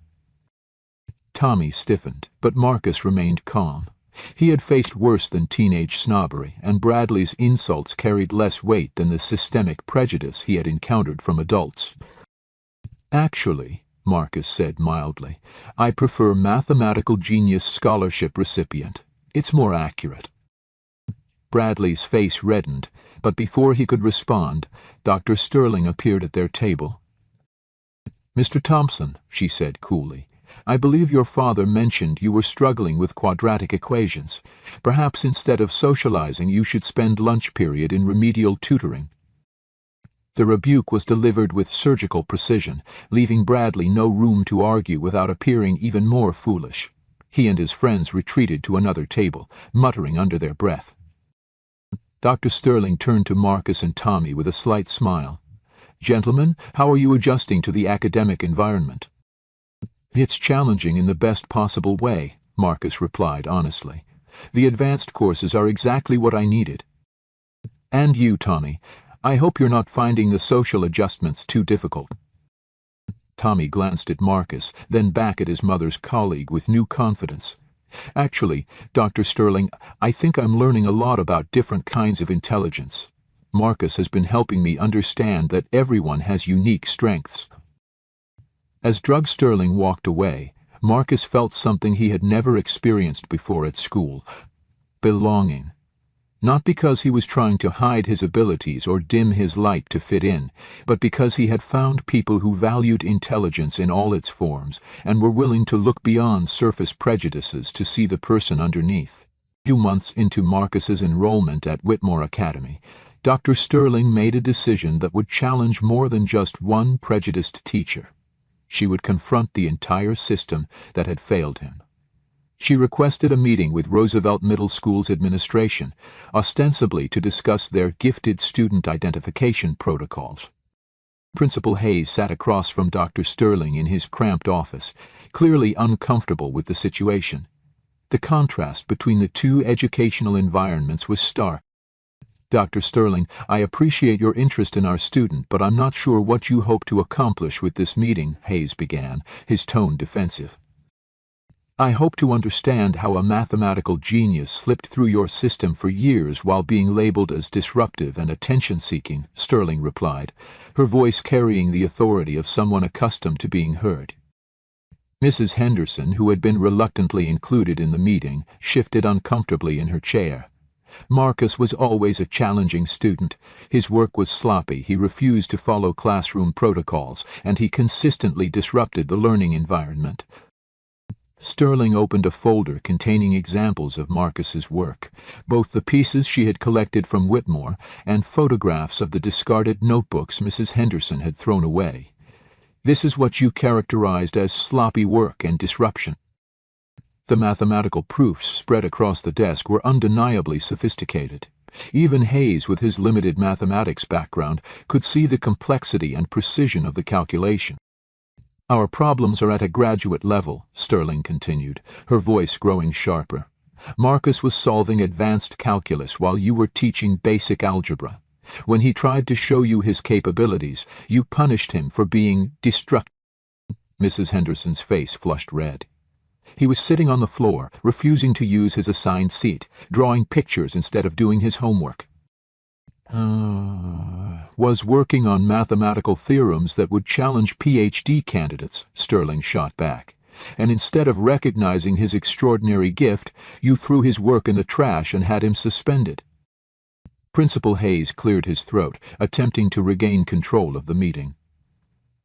Tommy stiffened, but Marcus remained calm. He had faced worse than teenage snobbery, and Bradley's insults carried less weight than the systemic prejudice he had encountered from adults. "Actually," Marcus said mildly. "I prefer Mathematical Genius Scholarship recipient. It's more accurate." Bradley's face reddened, but before he could respond, Dr. Sterling appeared at their table. "Mr. Thompson," she said coolly, "I believe your father mentioned you were struggling with quadratic equations. Perhaps instead of socializing you should spend lunch period in remedial tutoring." The rebuke was delivered with surgical precision, leaving Bradley no room to argue without appearing even more foolish. He and his friends retreated to another table, muttering under their breath. Dr. Sterling turned to Marcus and Tommy with a slight smile. "Gentlemen, how are you adjusting to the academic environment?" "It's challenging in the best possible way," Marcus replied honestly. "The advanced courses are exactly what I needed." "And you, Tommy, I hope you're not finding the social adjustments too difficult." Tommy glanced at Marcus, then back at his mother's colleague with new confidence. "Actually, Dr. Sterling, I think I'm learning a lot about different kinds of intelligence. Marcus has been helping me understand that everyone has unique strengths." As Drug Sterling walked away, Marcus felt something he had never experienced before at school: belonging. Not because he was trying to hide his abilities or dim his light to fit in, but because he had found people who valued intelligence in all its forms and were willing to look beyond surface prejudices to see the person underneath. 2 months into Marcus's enrollment at Whitmore Academy, Dr. Sterling made a decision that would challenge more than just one prejudiced teacher. She would confront the entire system that had failed him. She requested a meeting with Roosevelt Middle School's administration, ostensibly to discuss their gifted student identification protocols. Principal Hayes sat across from Dr. Sterling in his cramped office, clearly uncomfortable with the situation. The contrast between the two educational environments was stark. "Dr. Sterling, I appreciate your interest in our student, but I'm not sure what you hope to accomplish with this meeting," Hayes began, his tone defensive. "I hope to understand how a mathematical genius slipped through your system for years while being labeled as disruptive and attention-seeking," Sterling replied, her voice carrying the authority of someone accustomed to being heard. Mrs. Henderson, who had been reluctantly included in the meeting, shifted uncomfortably in her chair. Marcus was always a challenging student. His work was sloppy, he refused to follow classroom protocols, and he consistently disrupted the learning environment. Sterling opened a folder containing examples of Marcus's work, both the pieces she had collected from Whitmore and photographs of the discarded notebooks Mrs. Henderson had thrown away. "This is what you characterized as sloppy work and disruption." The mathematical proofs spread across the desk were undeniably sophisticated. Even Hayes, with his limited mathematics background, could see the complexity and precision of the calculation. "Our problems are at a graduate level," Sterling continued, her voice growing sharper. "Marcus was solving advanced calculus while you were teaching basic algebra. When he tried to show you his capabilities, you punished him for being destructive." Mrs. Henderson's face flushed red. "He was sitting on the floor, refusing to use his assigned seat, drawing pictures instead of doing his homework. Was working on mathematical theorems that would challenge PhD candidates," Sterling shot back. "And instead of recognizing his extraordinary gift, you threw his work in the trash and had him suspended." Principal Hayes cleared his throat, attempting to regain control of the meeting.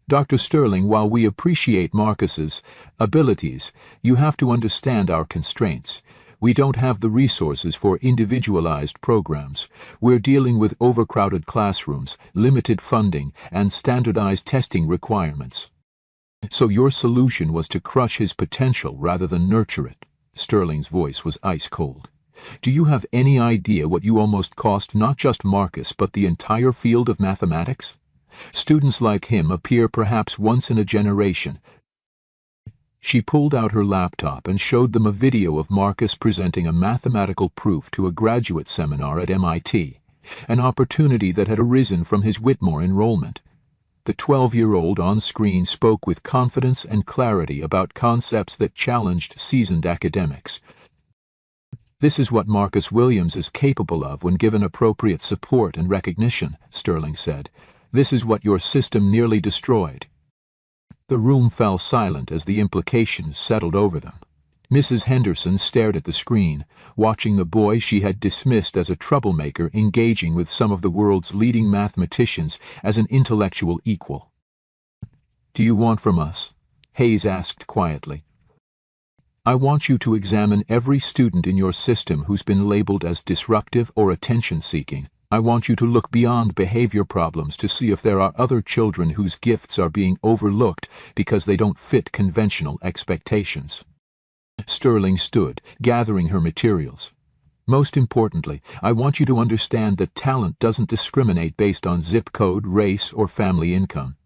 "Dr. Sterling, while we appreciate Marcus's abilities, you have to understand our constraints. We don't have the resources for individualized programs. We're dealing with overcrowded classrooms, limited funding, and standardized testing requirements." "So your solution was to crush his potential rather than nurture it." Sterling's voice was ice cold. "Do you have any idea what you almost cost not just Marcus but the entire field of mathematics? Students like him appear perhaps once in a generation." She pulled out her laptop and showed them a video of Marcus presenting a mathematical proof to a graduate seminar at MIT, an opportunity that had arisen from his Whitmore enrollment. The 12-year-old on screen spoke with confidence and clarity about concepts that challenged seasoned academics. "This is what Marcus Williams is capable of when given appropriate support and recognition," Sterling said. "This is what your system nearly destroyed." The room fell silent as the implications settled over them. Mrs. Henderson stared at the screen, watching the boy she had dismissed as a troublemaker engaging with some of the world's leading mathematicians as an intellectual equal. "Do you want from us?" Hayes asked quietly. "I want you to examine every student in your system who's been labeled as disruptive or attention-seeking. I want you to look beyond behavior problems to see if there are other children whose gifts are being overlooked because they don't fit conventional expectations." Sterling stood, gathering her materials. "Most importantly, I want you to understand that talent doesn't discriminate based on zip code, race, or family income.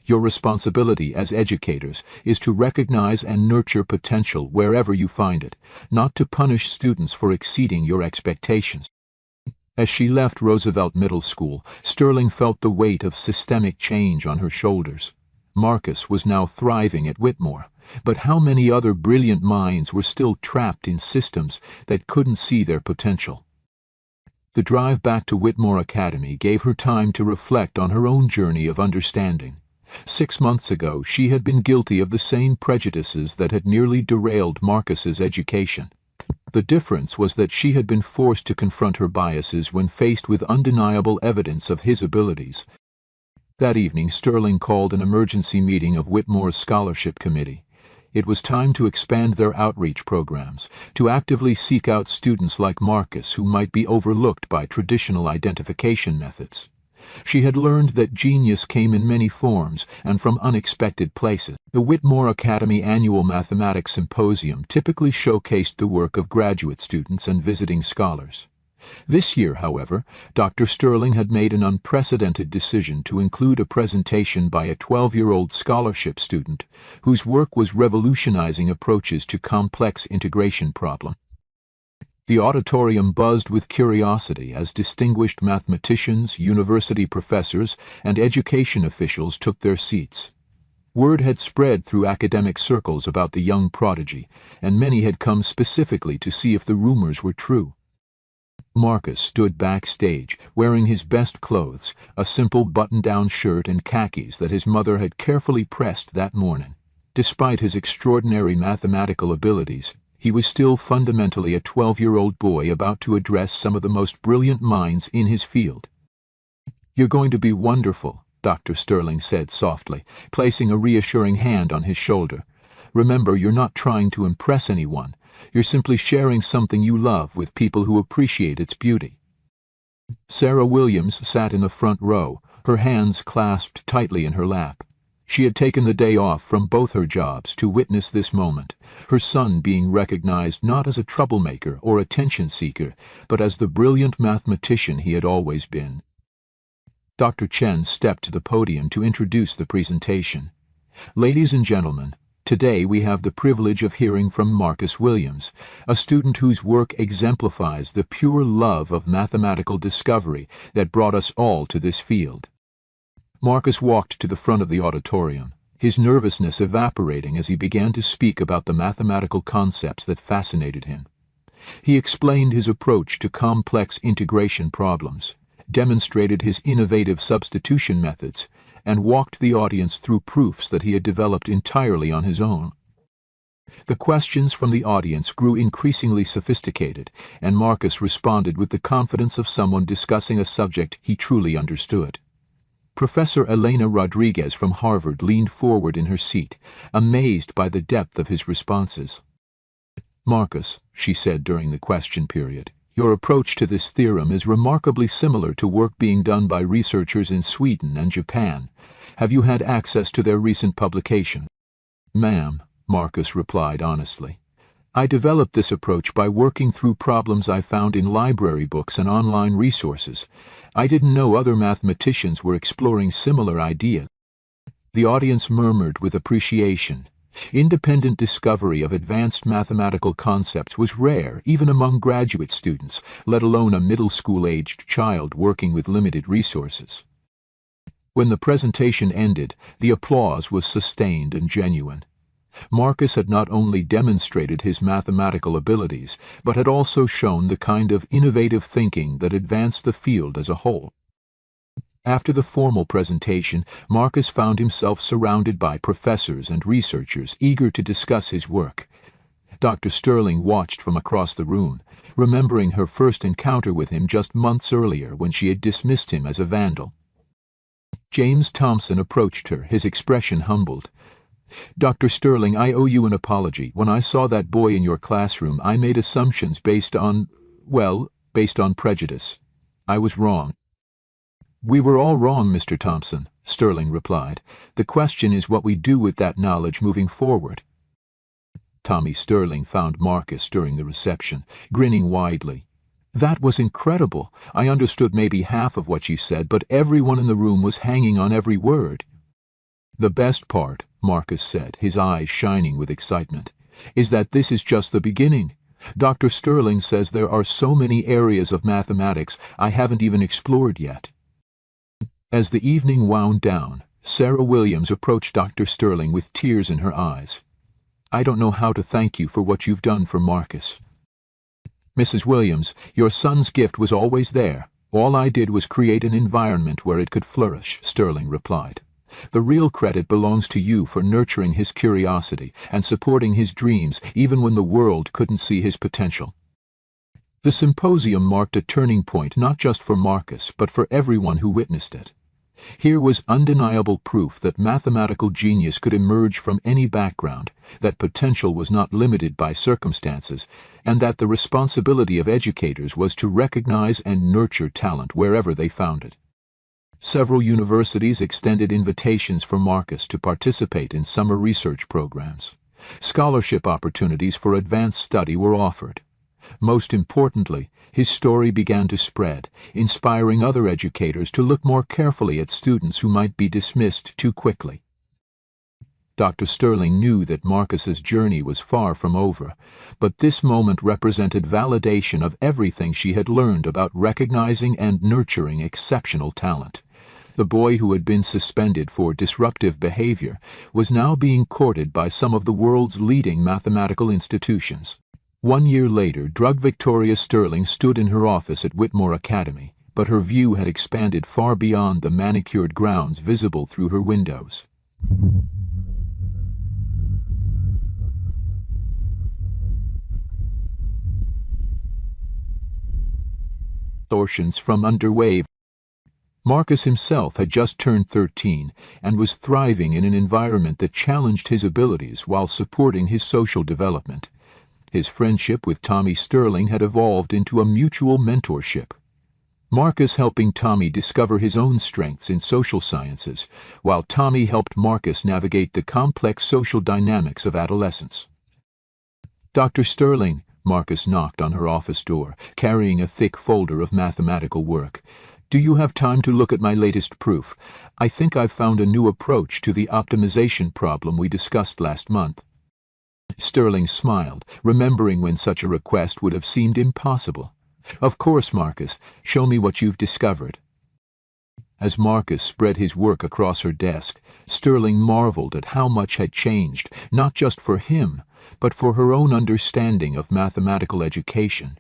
Your responsibility as educators is to recognize and nurture potential wherever you find it, not to punish students for exceeding your expectations." As she left Roosevelt Middle School, Sterling felt the weight of systemic change on her shoulders. Marcus was now thriving at Whitmore, but how many other brilliant minds were still trapped in systems that couldn't see their potential? The drive back to Whitmore Academy gave her time to reflect on her own journey of understanding. 6 months ago, she had been guilty of the same prejudices that had nearly derailed Marcus's education. The difference was that she had been forced to confront her biases when faced with undeniable evidence of his abilities. That evening, Sterling called an emergency meeting of Whitmore's scholarship committee. It was time to expand their outreach programs, to actively seek out students like Marcus who might be overlooked by traditional identification methods. She had learned that genius came in many forms and from unexpected places. The Whitmore Academy Annual Mathematics Symposium typically showcased the work of graduate students and visiting scholars. This year, however, Dr. Sterling had made an unprecedented decision to include a presentation by a 12-year-old scholarship student whose work was revolutionizing approaches to complex integration problems. The auditorium buzzed with curiosity as distinguished mathematicians, university professors, and education officials took their seats. Word had spread through academic circles about the young prodigy, and many had come specifically to see if the rumors were true. Marcus stood backstage, wearing his best clothes, a simple button-down shirt and khakis that his mother had carefully pressed that morning. Despite his extraordinary mathematical abilities, he was still fundamentally a 12-year-old boy about to address some of the most brilliant minds in his field. "You're going to be wonderful," Dr. Sterling said softly, placing a reassuring hand on his shoulder. "Remember, you're not trying to impress anyone. You're simply sharing something you love with people who appreciate its beauty." Sarah Williams sat in the front row, her hands clasped tightly in her lap. She had taken the day off from both her jobs to witness this moment, her son being recognized not as a troublemaker or attention-seeker, but as the brilliant mathematician he had always been. Dr. Chen stepped to the podium to introduce the presentation. "Ladies and gentlemen, today we have the privilege of hearing from Marcus Williams, a student whose work exemplifies the pure love of mathematical discovery that brought us all to this field." Marcus walked to the front of the auditorium, his nervousness evaporating as he began to speak about the mathematical concepts that fascinated him. He explained his approach to complex integration problems, demonstrated his innovative substitution methods, and walked the audience through proofs that he had developed entirely on his own. The questions from the audience grew increasingly sophisticated, and Marcus responded with the confidence of someone discussing a subject he truly understood. Professor Elena Rodriguez from Harvard leaned forward in her seat, amazed by the depth of his responses. "Marcus," she said during the question period, "your approach to this theorem is remarkably similar to work being done by researchers in Sweden and Japan. Have you had access to their recent publication?" "Ma'am," Marcus replied honestly, "I developed this approach by working through problems I found in library books and online resources. I didn't know other mathematicians were exploring similar ideas." The audience murmured with appreciation. Independent discovery of advanced mathematical concepts was rare even among graduate students, let alone a middle school-aged child working with limited resources. When the presentation ended, the applause was sustained and genuine. Marcus had not only demonstrated his mathematical abilities, but had also shown the kind of innovative thinking that advanced the field as a whole. After the formal presentation, Marcus found himself surrounded by professors and researchers eager to discuss his work. Dr. Sterling watched from across the room, remembering her first encounter with him just months earlier when she had dismissed him as a vandal. James Thompson approached her, his expression humbled. "Dr. Sterling, I owe you an apology. When I saw that boy in your classroom, I made assumptions based on prejudice. I was wrong." "We were all wrong, Mr. Thompson," Sterling replied. "The question is what we do with that knowledge moving forward." Tommy Sterling found Marcus during the reception, grinning widely. "That was incredible. I understood maybe half of what you said, but everyone in the room was hanging on every word." "The best part," Marcus said, his eyes shining with excitement, "is that this is just the beginning. Dr. Sterling says there are so many areas of mathematics I haven't even explored yet." As the evening wound down, Sarah Williams approached Dr. Sterling with tears in her eyes. "I don't know how to thank you for what you've done for Marcus." "Mrs. Williams, your son's gift was always there. All I did was create an environment where it could flourish," Sterling replied. "The real credit belongs to you for nurturing his curiosity and supporting his dreams even when the world couldn't see his potential." The symposium marked a turning point not just for Marcus, but for everyone who witnessed it. Here was undeniable proof that mathematical genius could emerge from any background, that potential was not limited by circumstances, and that the responsibility of educators was to recognize and nurture talent wherever they found it. Several universities extended invitations for Marcus to participate in summer research programs. Scholarship opportunities for advanced study were offered. Most importantly, his story began to spread, inspiring other educators to look more carefully at students who might be dismissed too quickly. Dr. Sterling knew that Marcus's journey was far from over, but this moment represented validation of everything she had learned about recognizing and nurturing exceptional talent. The boy who had been suspended for disruptive behavior was now being courted by some of the world's leading mathematical institutions. 1 year later, drug Victoria Sterling stood in her office at Whitmore Academy, but her view had expanded far beyond the manicured grounds visible through her windows. Distortions from underway. Marcus himself had just turned 13 and was thriving in an environment that challenged his abilities while supporting his social development. His friendship with Tommy Sterling had evolved into a mutual mentorship. Marcus helping Tommy discover his own strengths in social sciences, while Tommy helped Marcus navigate the complex social dynamics of adolescence. "Dr. Sterling," Marcus knocked on her office door, carrying a thick folder of mathematical work. "Do you have time to look at my latest proof? I think I've found a new approach to the optimization problem we discussed last month." Sterling smiled, remembering when such a request would have seemed impossible. "Of course, Marcus. Show me what you've discovered." As Marcus spread his work across her desk, Sterling marveled at how much had changed, not just for him, but for her own understanding of mathematical education.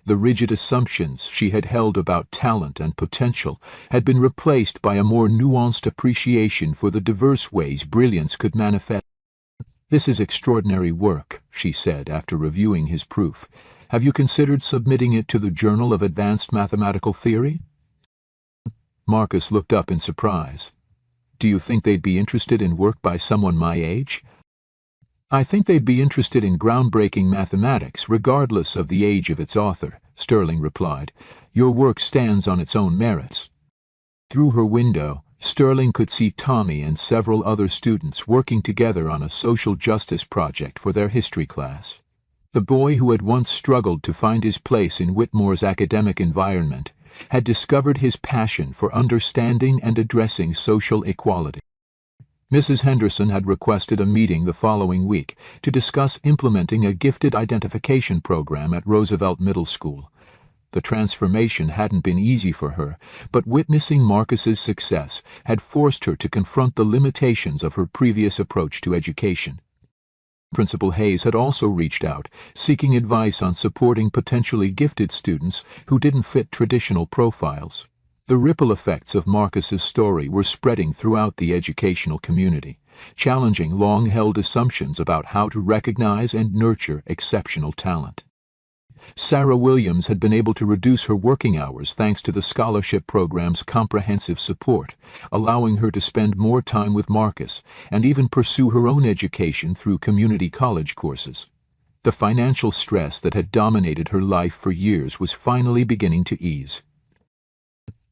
The rigid assumptions she had held about talent and potential had been replaced by a more nuanced appreciation for the diverse ways brilliance could manifest. "This is extraordinary work," she said after reviewing his proof. "Have you considered submitting it to the Journal of Advanced Mathematical Theory?" Marcus looked up in surprise. "Do you think they'd be interested in work by someone my age?" "I think they'd be interested in groundbreaking mathematics, regardless of the age of its author," Sterling replied. "Your work stands on its own merits." Through her window, Sterling could see Tommy and several other students working together on a social justice project for their history class. The boy who had once struggled to find his place in Whitmore's academic environment had discovered his passion for understanding and addressing social equality. Mrs. Henderson had requested a meeting the following week to discuss implementing a gifted identification program at Roosevelt Middle School. The transformation hadn't been easy for her, but witnessing Marcus's success had forced her to confront the limitations of her previous approach to education. Principal Hayes had also reached out, seeking advice on supporting potentially gifted students who didn't fit traditional profiles. The ripple effects of Marcus's story were spreading throughout the educational community, challenging long-held assumptions about how to recognize and nurture exceptional talent. Sarah Williams had been able to reduce her working hours thanks to the scholarship program's comprehensive support, allowing her to spend more time with Marcus and even pursue her own education through community college courses. The financial stress that had dominated her life for years was finally beginning to ease.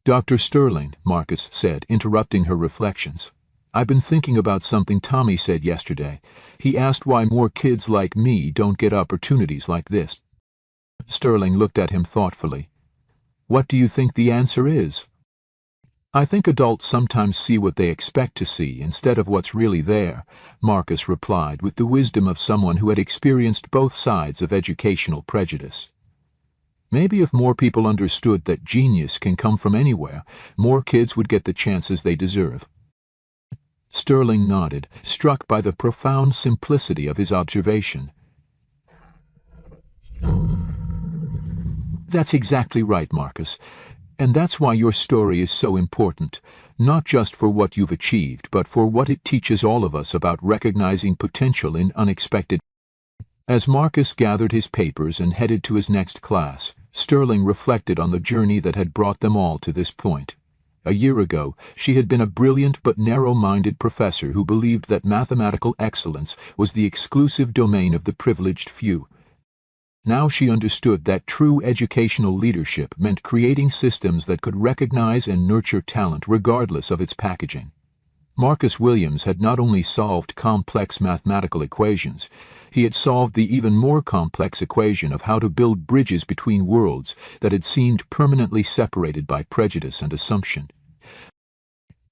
"Dr. Sterling," Marcus said, interrupting her reflections, "I've been thinking about something Tommy said yesterday. He asked why more kids like me don't get opportunities like this." Sterling looked at him thoughtfully. "What do you think the answer is?" "I think adults sometimes see what they expect to see instead of what's really there," Marcus replied with the wisdom of someone who had experienced both sides of educational prejudice. "Maybe if more people understood that genius can come from anywhere, more kids would get the chances they deserve." Sterling nodded, struck by the profound simplicity of his observation. "That's exactly right, Marcus. And that's why your story is so important, not just for what you've achieved, but for what it teaches all of us about recognizing potential in unexpected." As Marcus gathered his papers and headed to his next class, Sterling reflected on the journey that had brought them all to this point. A year ago, she had been a brilliant but narrow-minded professor who believed that mathematical excellence was the exclusive domain of the privileged few. Now she understood that true educational leadership meant creating systems that could recognize and nurture talent regardless of its packaging. Marcus Williams had not only solved complex mathematical equations, he had solved the even more complex equation of how to build bridges between worlds that had seemed permanently separated by prejudice and assumption.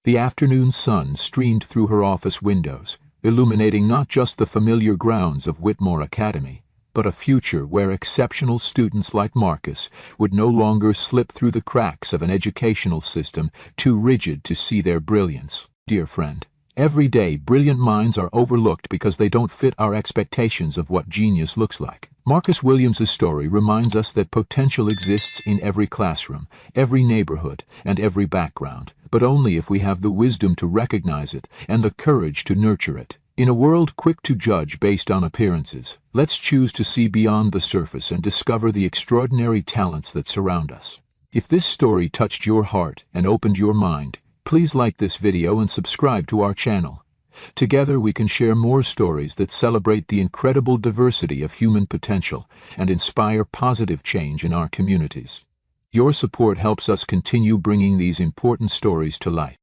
The afternoon sun streamed through her office windows, illuminating not just the familiar grounds of Whitmore Academy, but a future where exceptional students like Marcus would no longer slip through the cracks of an educational system too rigid to see their brilliance. Dear friend, every day brilliant minds are overlooked because they don't fit our expectations of what genius looks like. Marcus Williams's story reminds us that potential exists in every classroom, every neighborhood, and every background, but only if we have the wisdom to recognize it and the courage to nurture it. In a world quick to judge based on appearances, let's choose to see beyond the surface and discover the extraordinary talents that surround us. If this story touched your heart and opened your mind, please like this video and subscribe to our channel. Together we can share more stories that celebrate the incredible diversity of human potential and inspire positive change in our communities. Your support helps us continue bringing these important stories to light.